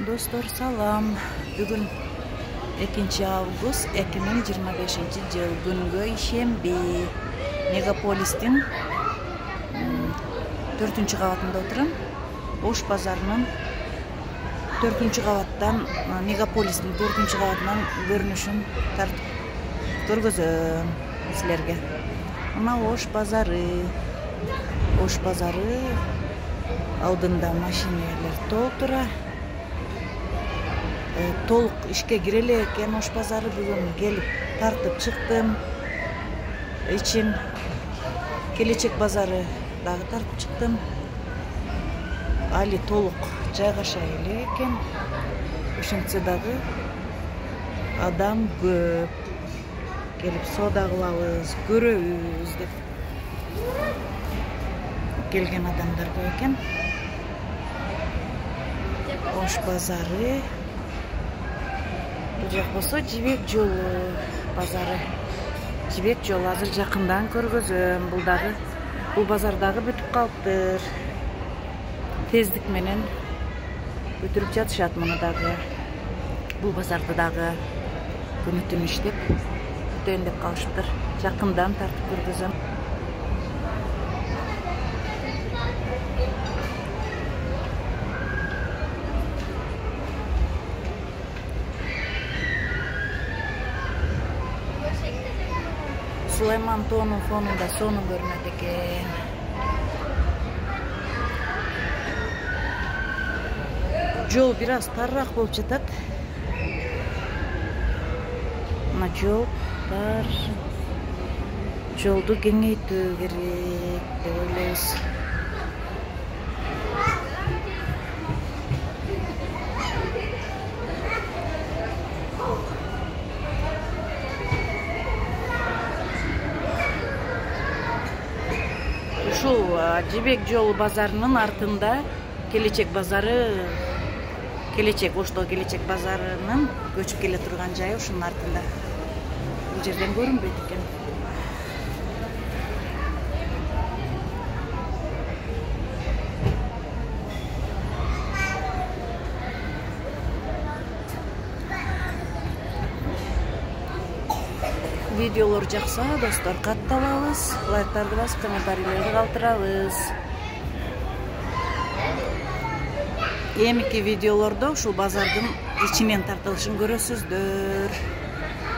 Dostlar salam. Bugün 2 Ağustos 2025 yıl günü şembe. Megapolis'tin 4. qavatında oturam. Oş pazarının 4. qavattan Megapolis'tin 4. qavatından görünüşün tartып көргөзөм sizlerge. Ana Oş pazarı aldığında maşineler толтура. Толук işke gireli eken Oş pazarı bugün gelip tartıp çıktım. İçin Gelecek pazarı dağı tartıp çıktım. Ali толук жайгаша эле экен. Ошентсе дагы адам көп. Gelip soda kılavuz, görüyoruz деп gelgen adamlar böyken. Oş pazarı. Bu jak bolsa Жибек жолу pazarı. Жибек жолу азыр жакындан көргөзөm. Бул базар дагы бүтүп калыптыр. Тездик менен бүтүрүп жатышат муну дагы. Бул базарды дагы күнү-түн иштеп деп kalışıptır. Yakından tartıp görgüzüm. Süleyman To'nun fonunda sonu görünedi eken. Жол biraz tarrak bolup жатат. Мына жол жолду кеңейтүү керек деп ойлойбуз. Ушул Жибек жолу базарынын артында Келечек базары, Ошто Келечек базарынын көчүп келе турган жайы ушунун артында. Bu жерден көрүнбөйт экен. Видеолор жакса, достор, катталабыз, лайктарды басып, комментарийлерди калтырабыз. Эмики видеолордо ушул базардын ичинен тартылышын көрөсүздөр.